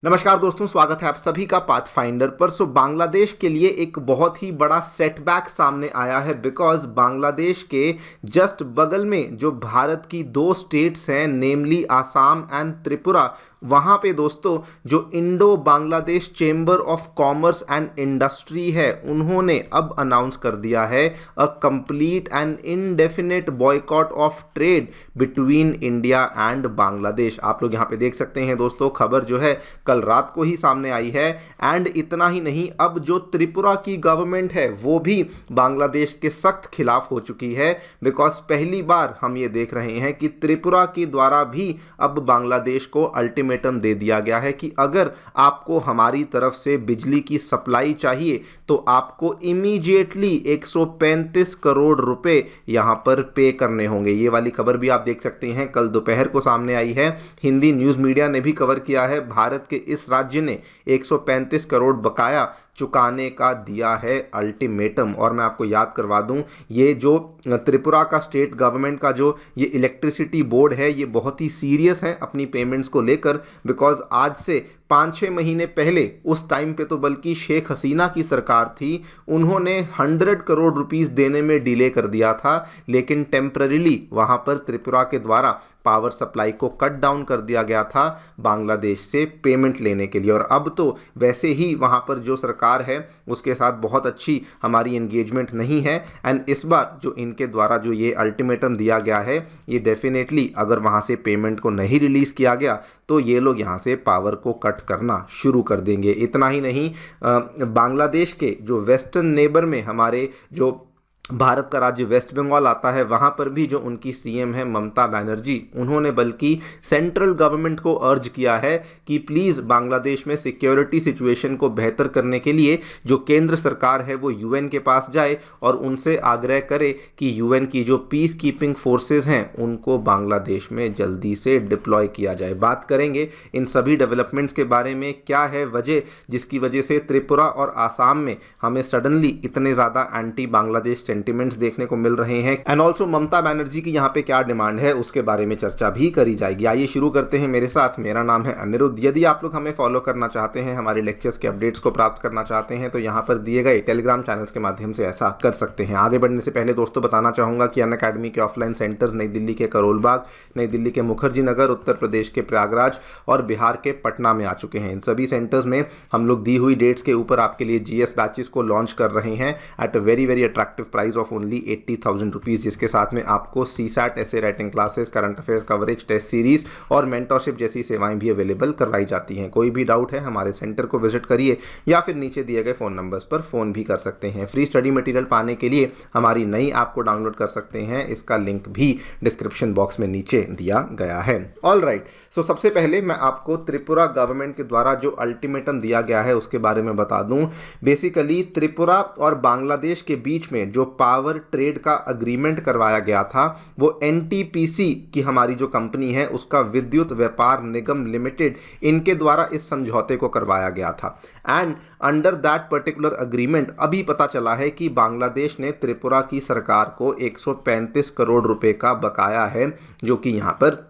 नमस्कार दोस्तों, स्वागत है आप सभी का पाथफाइंडर पर। बांग्लादेश के लिए एक बहुत ही बड़ा सेटबैक सामने आया है बिकॉज बांग्लादेश के जस्ट बगल में जो भारत की दो स्टेट्स हैं नेमली आसाम एंड त्रिपुरा, वहाँ पे दोस्तों जो Indo Bangladesh chamber of commerce and industry है उन्होंने अब अनाउंस कर दिया है a complete and indefinite boycott of trade between India and Bangladesh. आप लोग यहाँ पे देख सकते हैं दोस्तों, खबर जो है कल रात को ही सामने आई है। एंड इतना ही नहीं, अब जो त्रिपुरा की गवर्नमेंट है वो भी बांग्लादेश के सख्त खिलाफ हो चुकी है बिकॉज पहली बार हम ये देख रहे हैं कि त्रिपुरा के द्वारा भी अब बांग्लादेश को अल्टीमेटम दे दिया गया है कि अगर आपको हमारी तरफ से बिजली की सप्लाई चाहिए तो आपको इमीडिएटली 135 करोड़ रुपए यहां पर पे करने होंगे। ये वाली खबर भी आप देख सकते हैं, कल दोपहर को सामने आई है। हिंदी न्यूज मीडिया ने भी कवर किया है। भारत के इस राज्य ने 135 करोड़ बकाया चुकाने का दिया है अल्टीमेटम। और मैं आपको याद करवा दूं, ये जो त्रिपुरा का स्टेट गवर्नमेंट का जो ये इलेक्ट्रिसिटी बोर्ड है ये बहुत ही सीरियस है अपनी पेमेंट्स को लेकर बिकॉज आज से 5-6 महीने पहले, उस टाइम पे तो बल्कि शेख हसीना की सरकार थी, उन्होंने 100 करोड़ रुपीस देने में डिले कर दिया था। लेकिन टेम्पररीली वहां पर त्रिपुरा के द्वारा पावर सप्लाई को कट डाउन कर दिया गया था बांग्लादेश से पेमेंट लेने के लिए। और अब तो वैसे ही वहां पर जो सरकार है उसके साथ बहुत अच्छी हमारी एंगेजमेंट नहीं है। एंड इस बार जो इनके द्वारा जो ये अल्टीमेटम दिया गया है ये डेफिनेटली अगर वहां से पेमेंट को नहीं रिलीज किया गया तो ये लोग यहाँ से पावर को कट करना शुरू कर देंगे। इतना ही नहीं, बांग्लादेश के जो वेस्टर्न नेबर में हमारे जो भारत का राज्य वेस्ट बंगाल आता है, वहाँ पर भी जो उनकी सीएम है ममता बनर्जी, उन्होंने बल्कि सेंट्रल गवर्नमेंट को अर्ज किया है कि प्लीज़ बांग्लादेश में सिक्योरिटी सिचुएशन को बेहतर करने के लिए जो केंद्र सरकार है वो यूएन के पास जाए और उनसे आग्रह करे कि यूएन की जो पीस कीपिंग फोर्सेज हैं उनको बांग्लादेश में जल्दी से डिप्लॉय किया जाए। बात करेंगे इन सभी डेवलपमेंट्स के बारे में, क्या है वजह जिसकी वजह से त्रिपुरा और आसाम में हमें सडनली इतने ज़्यादा एंटी बांग्लादेश सेंटिमेंट्स देखने को मिल रहे हैं। एंड ऑल्सो ममता बनर्जी की यहाँ पे क्या डिमांड है उसके बारे में चर्चा भी करी जाएगी। आइए शुरू करते हैं मेरे साथ। मेरा नाम है अनिरुद्ध। यदि आप लोग हमें फॉलो करना चाहते हैं, हमारे लेक्चर्स के अपडेट्स को प्राप्त करना चाहते हैं तो यहाँ पर दिए गए टेलीग्राम चैनल्स के माध्यम से ऐसा कर सकते हैं। आगे बढ़ने से पहले दोस्तों बताना चाहूँगा कि अनअकैडमी के ऑफलाइन सेंटर्स नई दिल्ली के करोल बाग, नई दिल्ली के मुखर्जी नगर, उत्तर प्रदेश के प्रयागराज और बिहार के पटना में आ चुके हैं। इन सभी सेंटर्स में हम लोग दी हुई डेट्स के ऊपर आपके लिए जीएस बैचेस को लॉन्च कर रहे हैं at a very very attractive price of only 80,000 rupees, जिसके साथ में आपको सीसैट ऐसे writing classes, current affairs coverage, test series और मेंटरशिप जैसी सेवाएं भी अवेलेबल करवाई जाती हैं। कोई भी डाउट है हमारे सेंटर को विजिट करिए या फिर नीचे दिए गए फ़ोन नंबर्स पर फ़ोन भी कर सकते हैं। फ्री स्टडी मटेरियल पाने के लिए हमारी नई ऐप को डाउनलोड कर सकते हैं, इसका लिंक भी डिस्क्रिप्शन बॉक्स में नीचे दिया गया है। ऑल राइट, सो सबसे पहले मैं आपको त्रिपुरा गवर्नमेंट के द्वारा जो अल्टीमेटम दिया गया है उसके बारे में बता दूं। बेसिकली त्रिपुरा और बांग्लादेश के बीच में जो पावर ट्रेड का अग्रीमेंट करवाया गया था वो एनटीपीसी की हमारी जो कंपनी है उसका विद्युत व्यापार निगम लिमिटेड, इनके द्वारा इस समझौते को करवाया गया था। And under that particular agreement अभी पता चला है कि बांग्लादेश ने त्रिपुरा की सरकार को 135 करोड़ रुपए का बकाया है जो कि यहाँ पर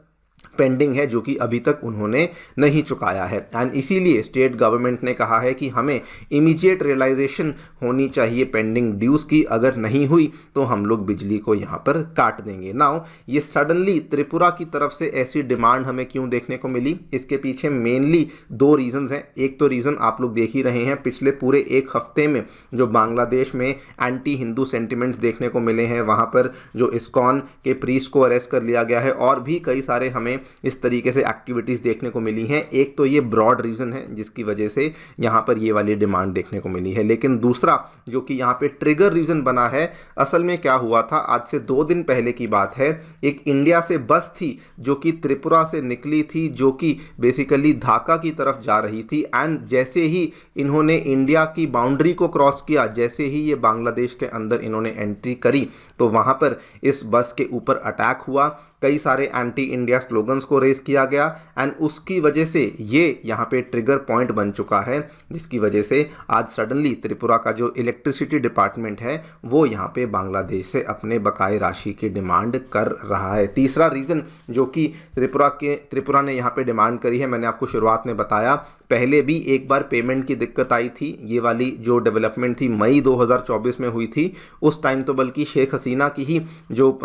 पेंडिंग है, जो कि अभी तक उन्होंने नहीं चुकाया है। एंड इसीलिए स्टेट गवर्नमेंट ने कहा है कि हमें इमीडिएट रियलाइजेशन होनी चाहिए पेंडिंग ड्यूज की, अगर नहीं हुई तो हम लोग बिजली को यहाँ पर काट देंगे। नाउ ये सडनली त्रिपुरा की तरफ से ऐसी डिमांड हमें क्यों देखने को मिली, इसके पीछे मेनली दो रीजंस हैं। एक तो रीज़न आप लोग देख ही रहे हैं, पिछले पूरे एक हफ्ते में जो बांग्लादेश में एंटी हिंदू सेंटिमेंट्स देखने को मिले हैं, वहाँ पर जो इस्कॉन के प्रीस्ट को अरेस्ट कर लिया गया है और भी कई सारे हमें इस तरीके से एक्टिविटीज़ देखने को मिली हैं। एक तो ये ब्रॉड रीज़न है जिसकी वजह से यहाँ पर ये वाली डिमांड देखने को मिली है, लेकिन दूसरा जो कि यहाँ पे ट्रिगर रीज़न बना है, असल में क्या हुआ था, आज से 2 दिन पहले की बात है, एक इंडिया से बस थी जो कि त्रिपुरा से निकली थी, जो कि बेसिकली ढाका की तरफ जा रही थी। एंड जैसे ही इन्होंने इंडिया की बाउंड्री को क्रॉस किया, जैसे ही ये बांग्लादेश के अंदर इन्होंने एंट्री करी, तो वहाँ पर इस बस के ऊपर अटैक हुआ कई सारे एंटी इंडिया स्लोगन्स को रेस किया गया एंड उसकी वजह से ये यहाँ पे ट्रिगर पॉइंट बन चुका है, जिसकी वजह से आज सडनली त्रिपुरा का जो इलेक्ट्रिसिटी डिपार्टमेंट है वो यहाँ पे बांग्लादेश से अपने बकाए राशि की डिमांड कर रहा है। तीसरा रीज़न जो कि त्रिपुरा ने यहाँ पे डिमांड करी है, मैंने आपको शुरुआत में बताया, पहले भी एक बार पेमेंट की दिक्कत आई थी। ये वाली जो डेवलपमेंट थी मई 2024 में हुई थी। उस टाइम तो बल्कि शेख हसीना की ही जो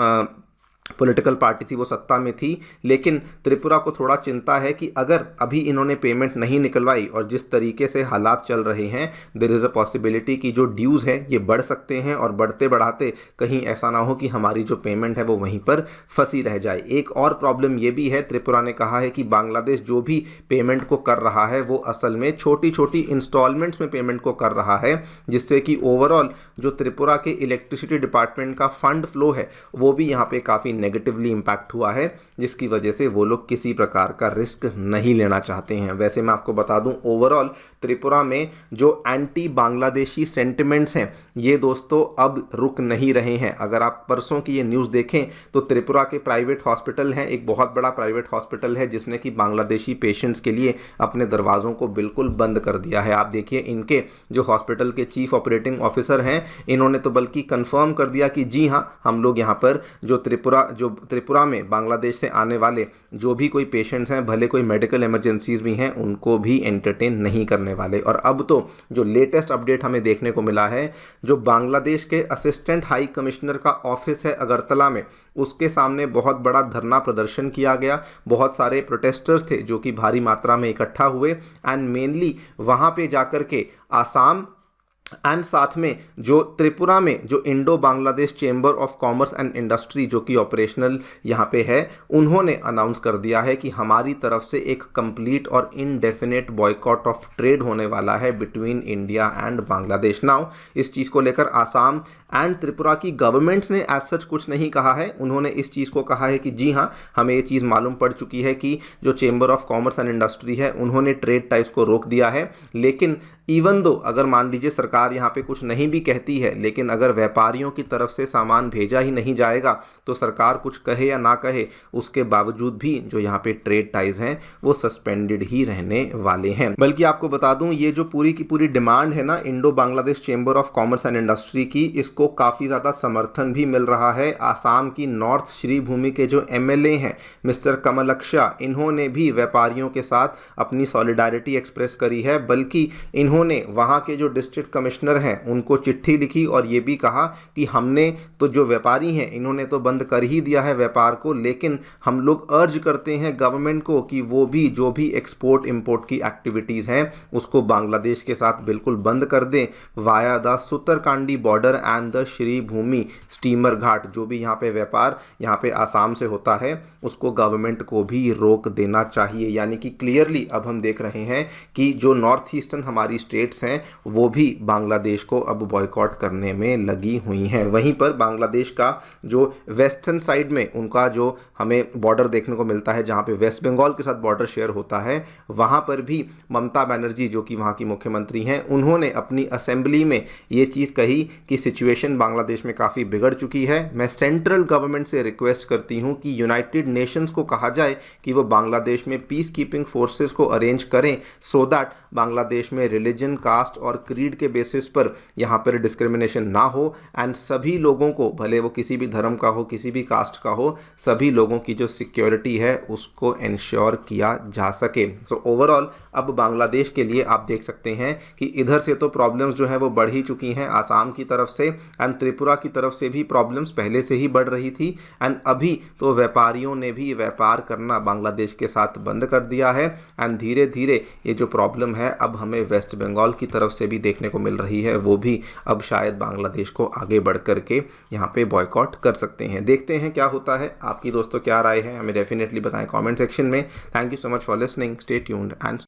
पॉलिटिकल पार्टी थी वो सत्ता में थी, लेकिन त्रिपुरा को थोड़ा चिंता है कि अगर अभी इन्होंने पेमेंट नहीं निकलवाई और जिस तरीके से हालात चल रहे हैं, देयर इज़ अ पॉसिबिलिटी कि जो ड्यूज़ है ये बढ़ सकते हैं और बढ़ते बढ़ाते कहीं ऐसा ना हो कि हमारी जो पेमेंट है वो वहीं पर फंसी रह जाए। एक और प्रॉब्लम ये भी है, त्रिपुरा ने कहा है कि बांग्लादेश जो भी पेमेंट को कर रहा है वो असल में छोटी छोटी इंस्टॉलमेंट्स में पेमेंट को कर रहा है, जिससे कि ओवरऑल जो त्रिपुरा के इलेक्ट्रिसिटी डिपार्टमेंट का फंड फ्लो है वो भी यहाँ पे काफ़ी नेगेटिवली इंपैक्ट हुआ है, जिसकी वजह से वो लोग किसी प्रकार का रिस्क नहीं लेना चाहते हैं। वैसे मैं आपको बता दूं, ओवरऑल त्रिपुरा में जो एंटी बांग्लादेशी सेंटिमेंट्स हैं ये दोस्तों अब रुक नहीं रहे हैं। अगर आप परसों की ये न्यूज़ देखें तो त्रिपुरा के प्राइवेट हॉस्पिटल हैं, एक बहुत बड़ा प्राइवेट हॉस्पिटल है जिसने कि बांग्लादेशी पेशेंट्स के लिए अपने दरवाज़ों को बिल्कुल बंद कर दिया है। आप देखिए, इनके जो हॉस्पिटल के चीफ ऑपरेटिंग ऑफिसर हैं, इन्होंने तो बल्कि कंफर्म कर दिया कि जी हाँ, हम लोग यहाँ पर जो त्रिपुरा में बांग्लादेश से आने वाले जो भी कोई पेशेंट्स हैं, भले कोई मेडिकल इमरजेंसीज भी हैं, उनको भी एंटरटेन नहीं करने वाले। और अब तो जो लेटेस्ट अपडेट हमें देखने को मिला है, जो बांग्लादेश के असिस्टेंट हाई कमिश्नर का ऑफिस है अगरतला में, उसके सामने बहुत बड़ा धरना प्रदर्शन किया गया। बहुत सारे प्रोटेस्टर्स थे जो कि भारी मात्रा में इकट्ठा हुए एंड मेनली वहाँ पे जाकर के आसाम एंड साथ में जो त्रिपुरा में जो Indo Bangladesh chamber of commerce and industry जो कि ऑपरेशनल यहाँ पे है, उन्होंने अनाउंस कर दिया है कि हमारी तरफ से एक कंप्लीट और इनडेफिनेट बॉयकॉट ऑफ ट्रेड होने वाला है between India and Bangladesh. Now इस चीज़ को लेकर आसाम एंड त्रिपुरा की गवर्नमेंट्स ने एज सच कुछ नहीं कहा है। उन्होंने इस चीज़ को कहा है कि जी हाँ, हमें ये चीज़ मालूम पड़ चुकी है कि जो chamber of commerce and industry है उन्होंने ट्रेड टाइप्स को रोक दिया है। लेकिन इवन दो अगर मान लीजिए सरकार यहाँ पे कुछ नहीं भी कहती है, लेकिन अगर व्यापारियों की तरफ से सामान भेजा ही नहीं जाएगा तो सरकार कुछ कहे या ना कहे, उसके बावजूद भी जो यहाँ पे ट्रेड टाइज हैं वो सस्पेंडेड ही रहने वाले हैं। बल्कि आपको बता दूं, ये जो पूरी की पूरी डिमांड है ना Indo Bangladesh chamber of commerce and industry की, इसको काफ़ी ज़्यादा समर्थन भी मिल रहा है। आसाम की नॉर्थ श्रीभूमि के जो MLA हैं मिस्टर कमलक्षा, इन्होंने भी व्यापारियों के साथ अपनी सॉलिडारिटी एक्सप्रेस करी है। बल्कि इन्होंने वहाँ के जो डिस्ट्रिक्ट कमिश्नर हैं उनको चिट्ठी लिखी और ये भी कहा कि हमने तो जो व्यापारी हैं इन्होंने तो बंद कर ही दिया है व्यापार को, लेकिन हम लोग अर्ज करते हैं गवर्नमेंट को कि वो भी जो भी एक्सपोर्ट इंपोर्ट की एक्टिविटीज़ हैं उसको बांग्लादेश के साथ बिल्कुल बंद कर दें via the Sutarkandi border and the Sribhumi steamer ghat. जो भी यहाँ पे व्यापार यहाँ पे आसाम से होता है उसको गवर्नमेंट को भी रोक देना चाहिए। यानी कि क्लियरली अब हम देख रहे हैं कि जो नॉर्थ ईस्टर्न हमारी स्टेट्स हैं वो भी बांग्लादेश को अब बॉयकॉट करने में लगी हुई हैं। वहीं पर बांग्लादेश का जो वेस्टर्न साइड में उनका जो हमें बॉर्डर देखने को मिलता है, जहाँ पे वेस्ट बंगाल के साथ बॉर्डर शेयर होता है, वहाँ पर भी ममता बनर्जी जो कि वहाँ की मुख्यमंत्री हैं, उन्होंने अपनी असेंबली में ये चीज़ कही कि सिचुएशन बांग्लादेश में काफ़ी बिगड़ चुकी है। मैं सेंट्रल गवर्नमेंट से रिक्वेस्ट करती हूँ कि यूनाइटेड नेशंस को कहा जाए कि वो बांग्लादेश में पीस कीपिंग फोर्सेस को अरेंज करें सो दैट बांग्लादेश में रिलीजन, कास्ट और क्रीड के बेसिस पर यहाँ पर डिस्क्रिमिनेशन ना हो एंड सभी लोगों को, भले वो किसी भी धर्म का हो, किसी भी कास्ट का हो, सभी लोगों की जो सिक्योरिटी है उसको इंश्योर किया जा सके। सो ओवरऑल अब बांग्लादेश के लिए आप देख सकते हैं कि इधर से तो प्रॉब्लम्स जो है वो बढ़ ही चुकी हैं आसाम की तरफ से, एंड त्रिपुरा की तरफ से भी प्रॉब्लम्स पहले से ही बढ़ रही थी, एंड अभी तो व्यापारियों ने भी व्यापार करना बांग्लादेश के साथ बंद कर दिया है। एंड धीरे धीरे ये जो प्रॉब्लम है अब हमें वेस्ट बंगाल की तरफ से भी देखने को मिल रही है, वो भी अब शायद बांग्लादेश को आगे बढ़ करके यहाँ पे बॉयकॉट कर सकते हैं। देखते हैं क्या होता है। आपकी दोस्तों क्या राय है हमें डेफिनेटली बताएं कमेंट सेक्शन में। Thank you so much for listening, stay tuned and